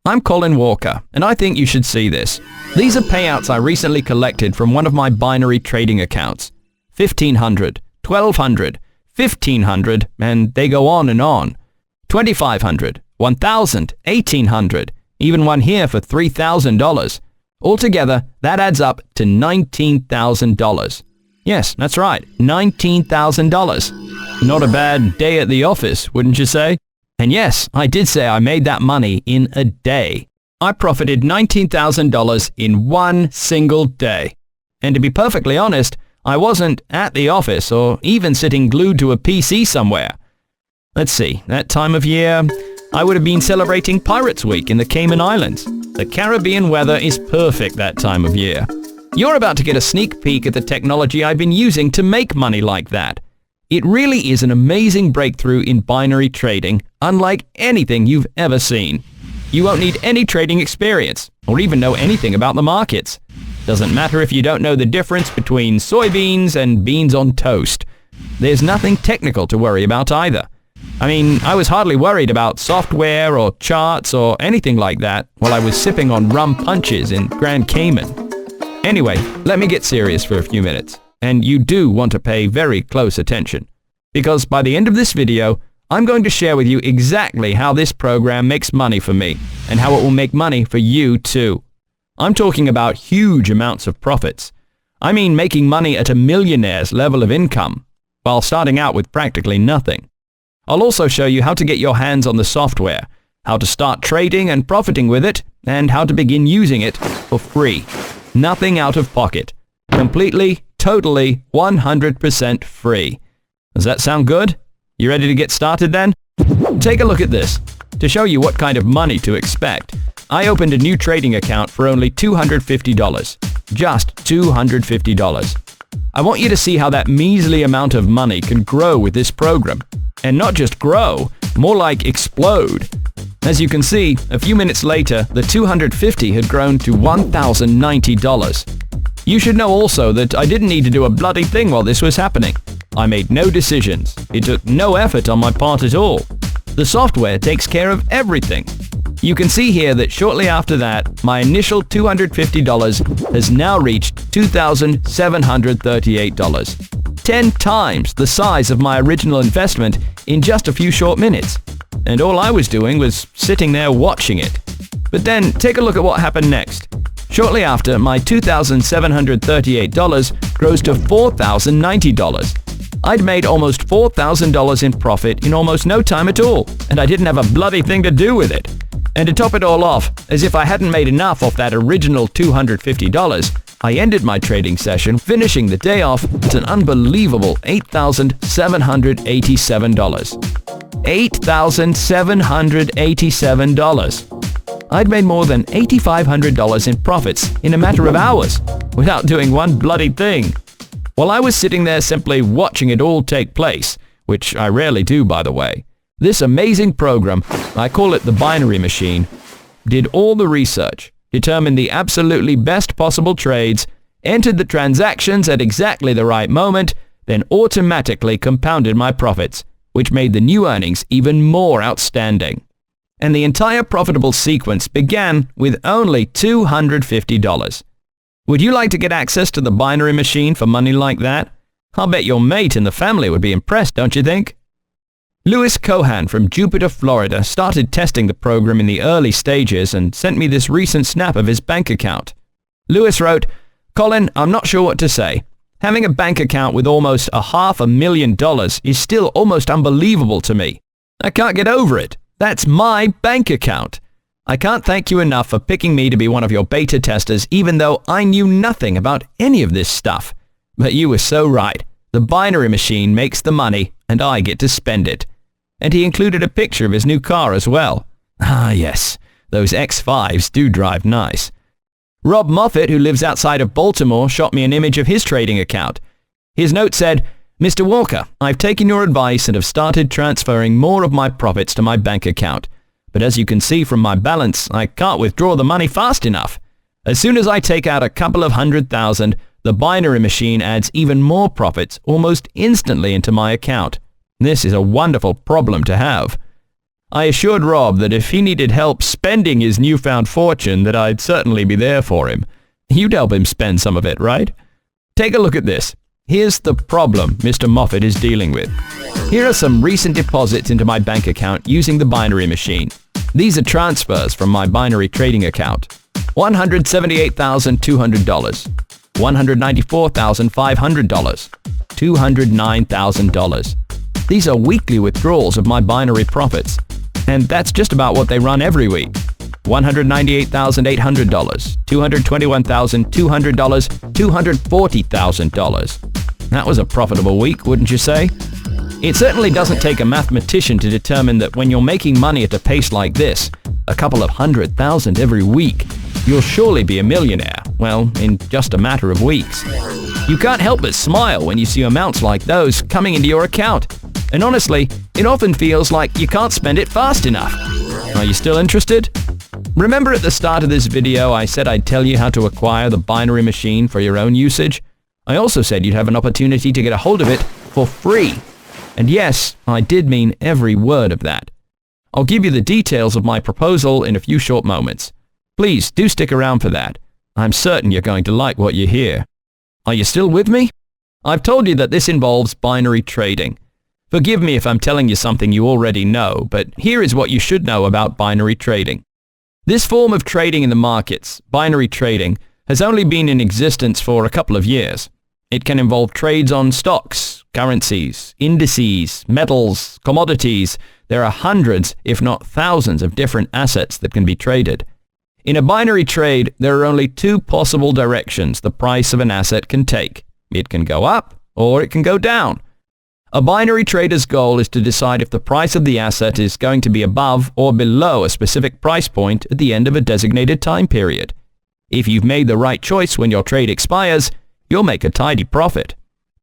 I'm Colin Walker, and I think you should see this. These are payouts I recently collected from one of my binary trading accounts. $1,500, $1,200, $1,500, and they go on and on. $2,500, $1,000, $1,800, even one here for $3,000. Altogether, that adds up to $19,000. Yes, that's right, $19,000. Not a bad day at the office, wouldn't you say? And yes, I did say I made that money in a day. I profited $19,000 in one single day. And to be perfectly honest, I wasn't at the office or even sitting glued to a PC somewhere. Let's see, that time of year, I would have been celebrating Pirates Week in the Cayman Islands. The Caribbean weather is perfect that time of year. You're about to get a sneak peek at the technology I've been using to make money like that. It really is an amazing breakthrough in binary trading, unlike anything you've ever seen. You won't need any trading experience, or even know anything about the markets. Doesn't matter if you don't know the difference between soybeans and beans on toast. There's nothing technical to worry about either. I mean, I was hardly worried about software or charts or anything like that while I was sipping on rum punches in Grand Cayman. Anyway, let me get serious for a few minutes. And you do want to pay very close attention. Because by the end of this video, I'm going to share with you exactly how this program makes money for me and how it will make money for you too. I'm talking about huge amounts of profits. I mean making money at a millionaire's level of income while starting out with practically nothing. I'll also show you how to get your hands on the software, how to start trading and profiting with it, and how to begin using it for free. Nothing out of pocket. Completely, totally, 100% free. Does that sound good? You ready to get started then? Take a look at this. To show you what kind of money to expect, I opened a new trading account for only $250. Just $250. I want you to see how that measly amount of money can grow with this program. And not just grow, more like explode. As you can see, a few minutes later, the $250 had grown to $1,090. You should know also that I didn't need to do a bloody thing while this was happening. I made no decisions. It took no effort on my part at all. The software takes care of everything. You can see here that shortly after that, my initial $250 has now reached $2,738. 10 times the size of my original investment in just a few short minutes. And all I was doing was sitting there watching it. But then take a look at what happened next. Shortly after, my $2,738 grows to $4,090. I'd made almost $4,000 in profit in almost no time at all, and I didn't have a bloody thing to do with it. And to top it all off, as if I hadn't made enough off that original $250, I ended my trading session, finishing the day off at an unbelievable $8,787. $8,787. I'd made more than $8,500 in profits in a matter of hours, without doing one bloody thing. While I was sitting there simply watching it all take place, which I rarely do by the way, this amazing program, I call it the binary machine, did all the research, determined the absolutely best possible trades, entered the transactions at exactly the right moment, then automatically compounded my profits, which made the new earnings even more outstanding. And the entire profitable sequence began with only $250. Would you like to get access to the binary machine for money like that? I'll bet your mate and the family would be impressed, don't you think? Louis Cohan from Jupiter, Florida started testing the program in the early stages and sent me this recent snap of his bank account. Louis wrote, "Colin, I'm not sure what to say. Having a bank account with almost $500,000 is still almost unbelievable to me. I can't get over it. That's my bank account. I can't thank you enough for picking me to be one of your beta testers, even though I knew nothing about any of this stuff. But you were so right. The binary machine makes the money, and I get to spend it." And he included a picture of his new car as well. Ah yes, those X5s do drive nice. Rob Moffat, who lives outside of Baltimore, shot me an image of his trading account. His note said, "Mr. Walker, I've taken your advice and have started transferring more of my profits to my bank account. But as you can see from my balance, I can't withdraw the money fast enough. As soon as I take out a couple of $100,000, the binary machine adds even more profits almost instantly into my account. This is a wonderful problem to have. I assured Rob that if he needed help spending his newfound fortune, that I'd certainly be there for him. You'd help him spend some of it, right? Take a look at this. Here's the problem Mr. Moffat is dealing with. Here are some recent deposits into my bank account using the binary machine. These are transfers from my binary trading account. $178,200, $194,500, $209,000. These are weekly withdrawals of my binary profits, and that's just about what they run every week. $198,800, $221,200, $240,000. That was a profitable week, wouldn't you say? It certainly doesn't take a mathematician to determine that when you're making money at a pace like this, a couple of $100,000 every week, you'll surely be a millionaire, well, in just a matter of weeks. You can't help but smile when you see amounts like those coming into your account. And honestly, it often feels like you can't spend it fast enough. Are you still interested? Remember at the start of this video I said I'd tell you how to acquire the binary machine for your own usage? I also said you'd have an opportunity to get a hold of it for free. And yes, I did mean every word of that. I'll give you the details of my proposal in a few short moments. Please do stick around for that. I'm certain you're going to like what you hear. Are you still with me? I've told you that this involves binary trading. Forgive me if I'm telling you something you already know, but here is what you should know about binary trading. This form of trading in the markets, binary trading, has only been in existence for a couple of years. It can involve trades on stocks, currencies, indices, metals, commodities. There are hundreds, if not thousands, of different assets that can be traded. In a binary trade, there are only two possible directions the price of an asset can take. It can go up or it can go down. A binary trader's goal is to decide if the price of the asset is going to be above or below a specific price point at the end of a designated time period. If you've made the right choice when your trade expires, you'll make a tidy profit.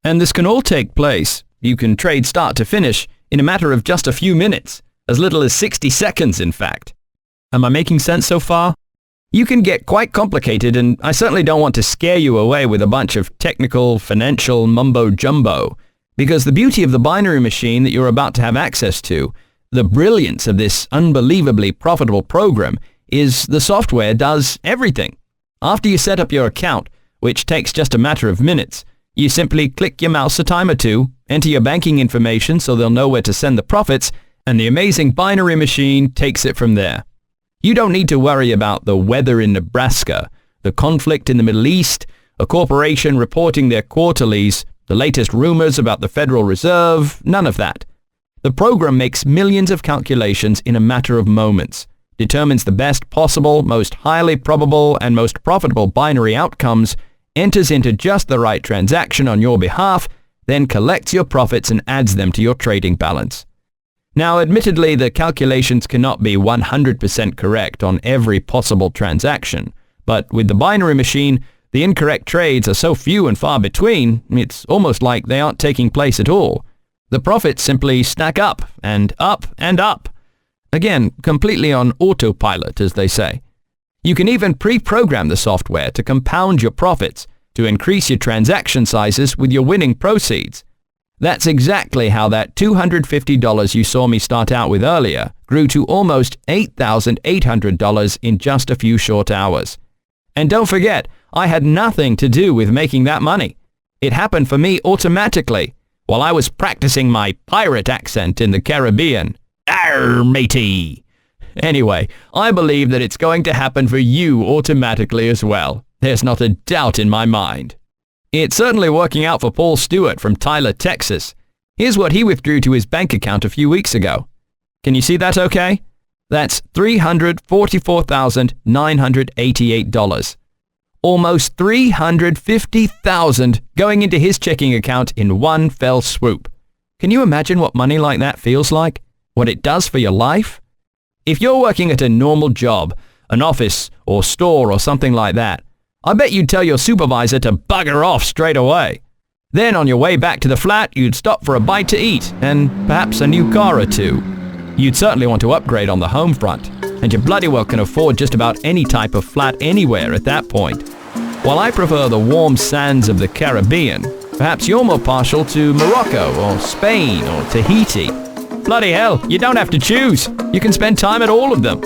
And this can all take place. You can trade start to finish in a matter of just a few minutes, as little as 60 seconds in fact. Am I making sense so far? You can get quite complicated, and I certainly don't want to scare you away with a bunch of technical, financial mumbo-jumbo, because the beauty of the binary machine that you're about to have access to, the brilliance of this unbelievably profitable program, is the software does everything. After you set up your account, which takes just a matter of minutes, you simply click your mouse a time or two, enter your banking information so they'll know where to send the profits, and the amazing binary machine takes it from there. You don't need to worry about the weather in Nebraska, the conflict in the Middle East, a corporation reporting their quarterlies, the latest rumors about the Federal Reserve, none of that. The program makes millions of calculations in a matter of moments, determines the best possible, most highly probable, and most profitable binary outcomes, enters into just the right transaction on your behalf, then collects your profits and adds them to your trading balance. Now, admittedly, the calculations cannot be 100% correct on every possible transaction, but with the binary machine, the incorrect trades are so few and far between, it's almost like they aren't taking place at all. The profits simply stack up and up and up. Again, completely on autopilot, as they say. You can even pre-program the software to compound your profits, to increase your transaction sizes with your winning proceeds. That's exactly how that $250 you saw me start out with earlier grew to almost $8,800 in just a few short hours. And don't forget, I had nothing to do with making that money. It happened for me automatically while I was practicing my pirate accent in the Caribbean. Arr, matey! Anyway, I believe that it's going to happen for you automatically as well. There's not a doubt in my mind. It's certainly working out for Paul Stewart from Tyler, Texas. Here's what he withdrew to his bank account a few weeks ago. Can you see that okay? That's $344,988. Almost $350,000 going into his checking account in one fell swoop. Can you imagine what money like that feels like? What it does for your life? If you're working at a normal job, an office or store or something like that, I bet you'd tell your supervisor to bugger off straight away. Then on your way back to the flat, you'd stop for a bite to eat and perhaps a new car or two. You'd certainly want to upgrade on the home front, and you bloody well can afford just about any type of flat anywhere at that point. While I prefer the warm sands of the Caribbean, perhaps you're more partial to Morocco or Spain or Tahiti. Bloody hell, you don't have to choose. You can spend time at all of them.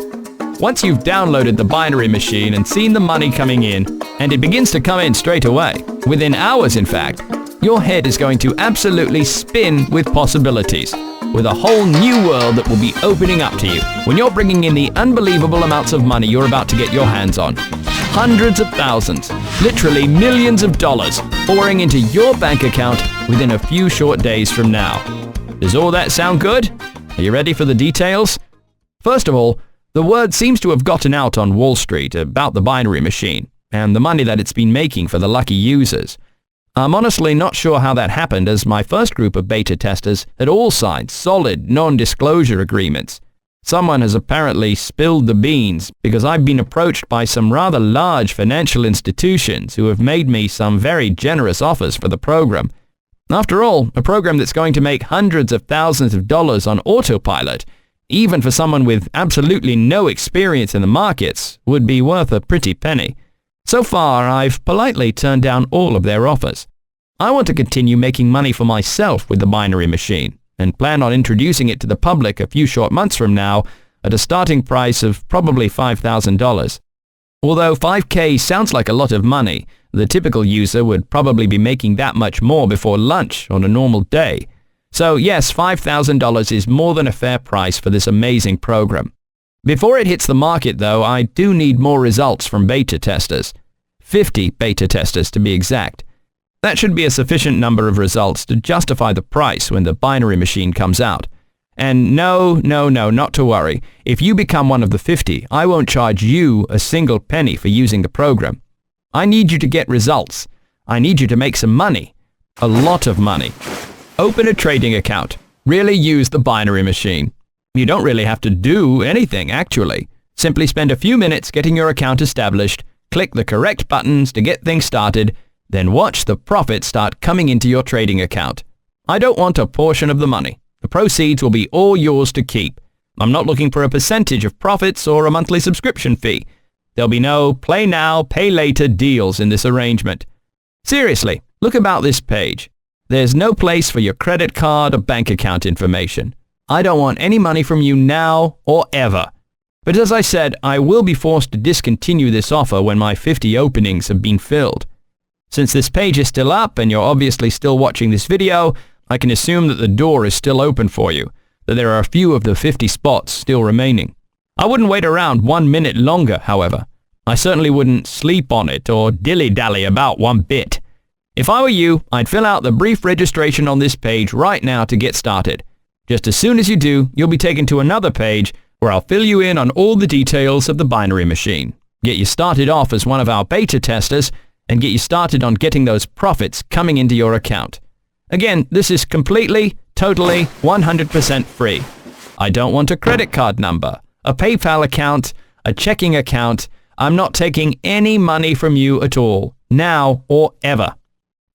Once you've downloaded the binary machine and seen the money coming in, and it begins to come in straight away, within hours in fact, your head is going to absolutely spin with possibilities, with a whole new world that will be opening up to you when you're bringing in the unbelievable amounts of money you're about to get your hands on. Hundreds of thousands, literally millions of dollars pouring into your bank account within a few short days from now. Does all that sound good? Are you ready for the details? First of all, the word seems to have gotten out on Wall Street about the binary machine and the money that it's been making for the lucky users. I'm honestly not sure how that happened, as my first group of beta testers had all signed solid non-disclosure agreements. Someone has apparently spilled the beans, because I've been approached by some rather large financial institutions who have made me some very generous offers for the program. After all, a program that's going to make hundreds of thousands of dollars on autopilot, even for someone with absolutely no experience in the markets, would be worth a pretty penny. So far, I've politely turned down all of their offers. I want to continue making money for myself with the binary machine, and plan on introducing it to the public a few short months from now at a starting price of probably $5,000. Although $5,000 sounds like a lot of money, the typical user would probably be making that much more before lunch on a normal day. So yes, $5,000 is more than a fair price for this amazing program. Before it hits the market though, I do need more results from beta testers. 50 beta testers to be exact. That should be a sufficient number of results to justify the price when the binary machine comes out. And no, not to worry. If you become one of the 50, I won't charge you a single penny for using the program. I need you to get results. I need you to make some money. A lot of money. Open a trading account. Really use the binary machine. You don't really have to do anything, actually. Simply spend a few minutes getting your account established, click the correct buttons to get things started, then watch the profits start coming into your trading account. I don't want a portion of the money. The proceeds will be all yours to keep. I'm not looking for a percentage of profits or a monthly subscription fee. There'll be no play now, pay later deals in this arrangement. Seriously, look about this page. There's no place for your credit card or bank account information. I don't want any money from you now or ever. But as I said, I will be forced to discontinue this offer when my 50 openings have been filled. Since this page is still up and you're obviously still watching this video, I can assume that the door is still open for you, that there are a few of the 50 spots still remaining. I wouldn't wait around 1 minute longer, however. I certainly wouldn't sleep on it or dilly-dally about one bit. If I were you, I'd fill out the brief registration on this page right now to get started. Just as soon as you do, you'll be taken to another page where I'll fill you in on all the details of the binary machine, get you started off as one of our beta testers, and get you started on getting those profits coming into your account. Again, this is completely, totally, 100% free. I don't want a credit card number, a PayPal account, a checking account. I'm not taking any money from you at all, now or ever.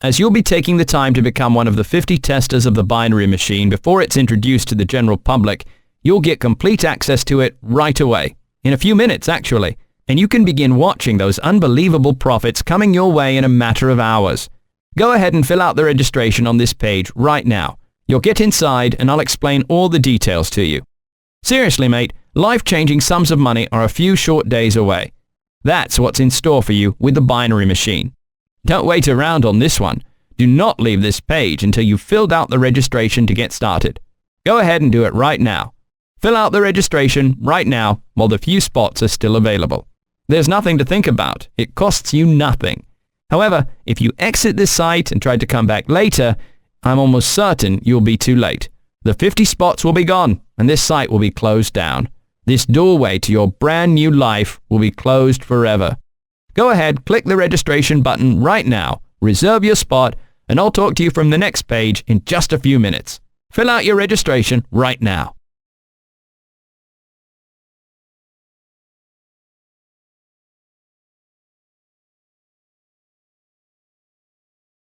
As you'll be taking the time to become one of the 50 testers of the binary machine before it's introduced to the general public, you'll get complete access to it right away, in a few minutes actually, and you can begin watching those unbelievable profits coming your way in a matter of hours. Go ahead and fill out the registration on this page right now. You'll get inside and I'll explain all the details to you. Seriously, mate, life-changing sums of money are a few short days away. That's what's in store for you with the binary machine. Don't wait around on this one. Do not leave this page until you've filled out the registration to get started. Go ahead and do it right now. Fill out the registration right now while the few spots are still available. There's nothing to think about. It costs you nothing. However, if you exit this site and try to come back later, I'm almost certain you'll be too late. The 50 spots will be gone and this site will be closed down. This doorway to your brand new life will be closed forever. Go ahead, click the registration button right now, reserve your spot, and I'll talk to you from the next page in just a few minutes. Fill out your registration right now.